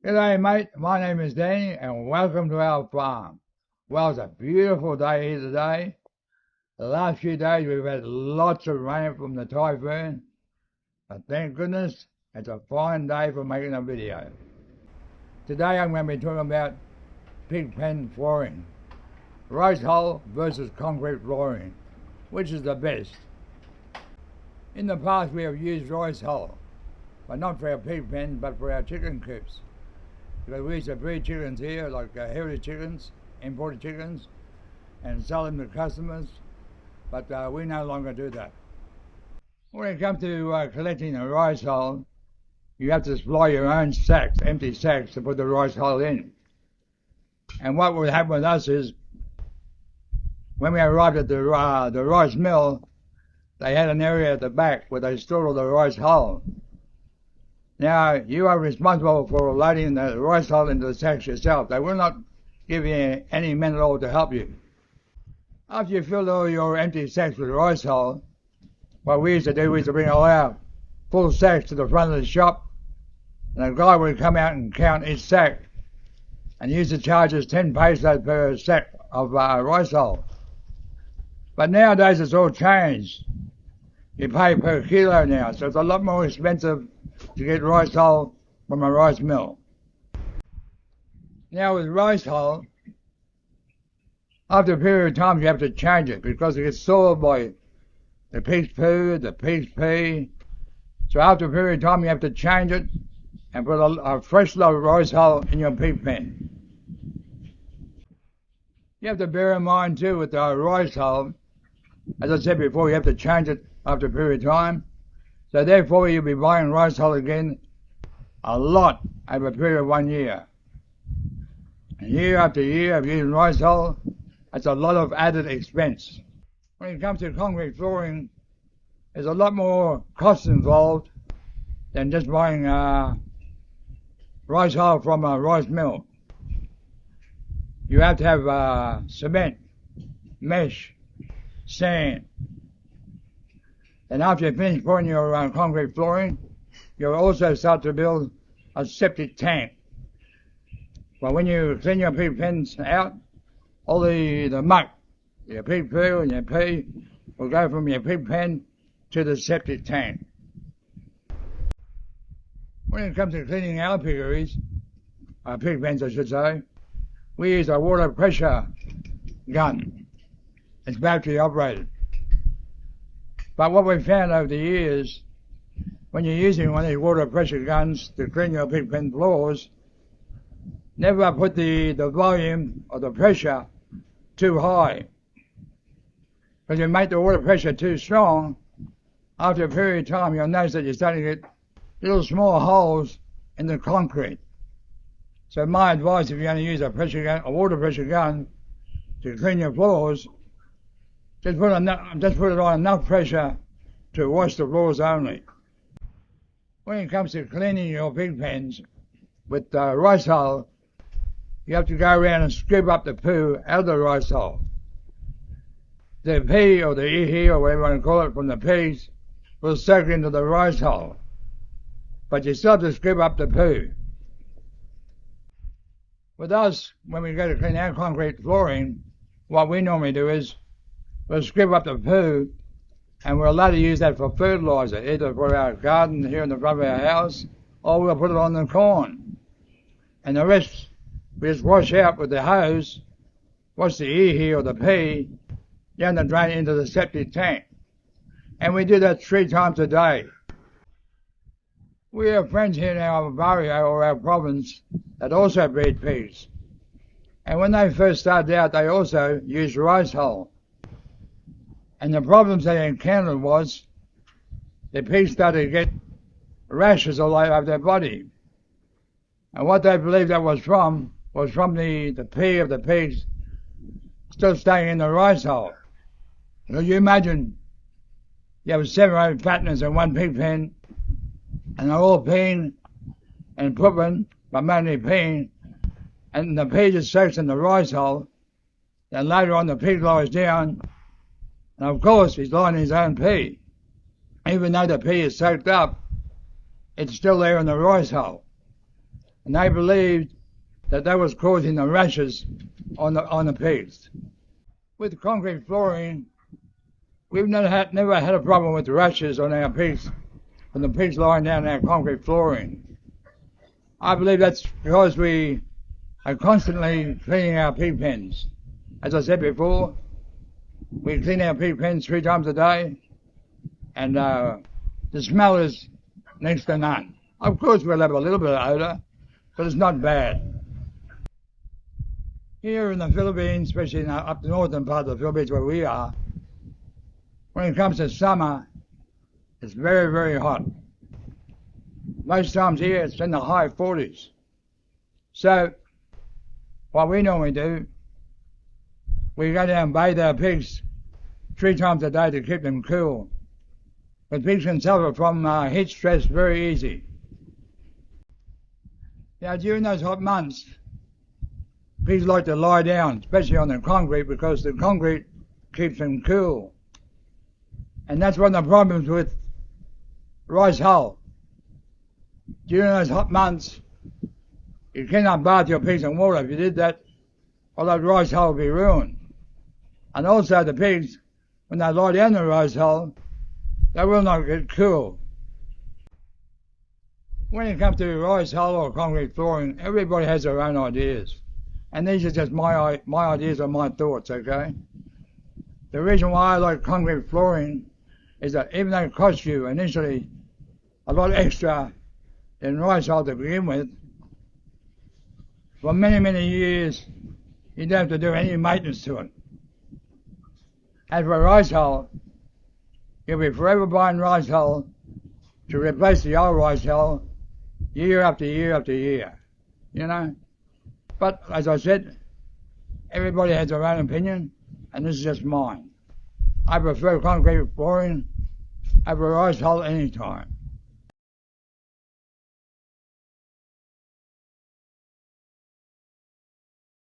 G'day mate, my name is Danny and welcome to our farm. Well, it's a beautiful day here today. The last few days we've had lots of rain from the typhoon, but thank goodness it's a fine day for making a video. Today I'm going to be talking about pig pen flooring. Rice hull versus concrete flooring. Which is the best? In the past we have used rice hull, but not for our pig pens but for our chicken coops. Because we used to breed chickens here, like heritage chickens, imported chickens, and sell them to customers, but we no longer do that. When it comes to collecting a rice hull, you have to supply your own sacks, empty sacks, to put the rice hull in. And what would happen with us is, when we arrived at the rice mill, they had an area at the back where they stored all the rice hull. Now, you are responsible for loading the rice hull into the sacks yourself. They will not give you any men at all to help you. After you fill all your empty sacks with rice hull, what we used to do, we used to bring all our full sacks to the front of the shop, and a guy would come out and count each sack, and he used to charge us 10 pesos per sack of rice hull. But nowadays it's all changed. You pay per kilo now, so it's a lot more expensive to get rice hull from a rice mill. Now with rice hull, after a period of time you have to change it because it gets soiled by the pig's poo, the pig's pee. So after a period of time you have to change it and put a fresh load of rice hull in your pig pen. You have to bear in mind too with the rice hull, as I said before, you have to change it after a period of time. So therefore you'll be buying rice hull again a lot over a period of 1 year. And year after year of using rice hull, that's a lot of added expense. When it comes to concrete flooring, there's a lot more costs involved than just buying rice hull from a rice mill. You have to have cement, mesh, sand. And after you finish pouring your concrete flooring, you'll also start to build a septic tank. Well, when you clean your pig pens out, all the muck, your pig poo and your pee, will go from your pig pen to the septic tank. When it comes to cleaning our piggeries, pig pens I should say, we use a water pressure gun. It's battery operated. But what we've found over the years, when you're using one of these water pressure guns to clean your pig pen floors, never put the volume or the pressure too high. Because you make the water pressure too strong, after a period of time you'll notice that you're starting to get little small holes in the concrete. So my advice, if you're going to use a water pressure gun to clean your floors, just put it on enough pressure to wash the floors only. When it comes to cleaning your pig pens with rice hull, you have to go around and scoop up the poo out of the rice hull. The pee or the ihi or whatever you want to call it from the pigs will soak into the rice hull. But you still have to scoop up the poo. With us, when we go to clean our concrete flooring, what we normally do is we'll scoop up the poo and we're allowed to use that for fertiliser, either for our garden here in the front of our house or we'll put it on the corn. And the rest we just wash out with the hose, wash the ihi or the pee down the drain into the septic tank. And we do that 3 times a day. We have friends here in our barrio or our province that also breed pigs. And when they first started out, they also used rice hull. And the problems they encountered was the pigs started to get rashes all over their body. And what they believed that was from the pee of the pigs still staying in the rice hull. So you imagine you have 7 or 8 fatteners in one pig pen, and they're all peeing and pooping, but mainly peeing, and the pee just soaks in the rice hull. Then later on the pig lies down, and of course he's lying in his own pee. Even though the pee is soaked up, it's still there in the rice hull. and they believed that was causing the rashes on the pigs. With concrete flooring, we've never had a problem with the rashes on our pigs, when the pigs lying down our concrete flooring. I believe that's because we are constantly cleaning our pig pens. As I said before, we clean our pig pens 3 times a day, and the smell is next to none. Of course, we'll have a little bit of odour, but it's not bad. Here in the Philippines, especially up the northern part of the Philippines where we are, when it comes to summer, it's very, very hot. Most times here it's in the high 40s. So, what we normally do, we go down and bathe our pigs 3 times a day to keep them cool. But pigs can suffer from heat stress very easy. Now, during those hot months, pigs like to lie down, especially on the concrete, because the concrete keeps them cool. And that's one of the problems with rice hull. During those hot months, you cannot bath your pigs in water. If you did that, all that rice hull would be ruined. And also the pigs, when they lie down in the rice hull, they will not get cool. When it comes to rice hull or concrete flooring, everybody has their own ideas. And these are just my ideas and my thoughts, okay? The reason why I like concrete flooring is that even though it costs you initially a lot extra than rice hull to begin with, for many, many years you don't have to do any maintenance to it. As for rice hull, you'll be forever buying rice hull to replace the old rice hull year after year after year, you know? But, as I said, everybody has their own opinion, and this is just mine. I prefer concrete flooring over rice hull any time.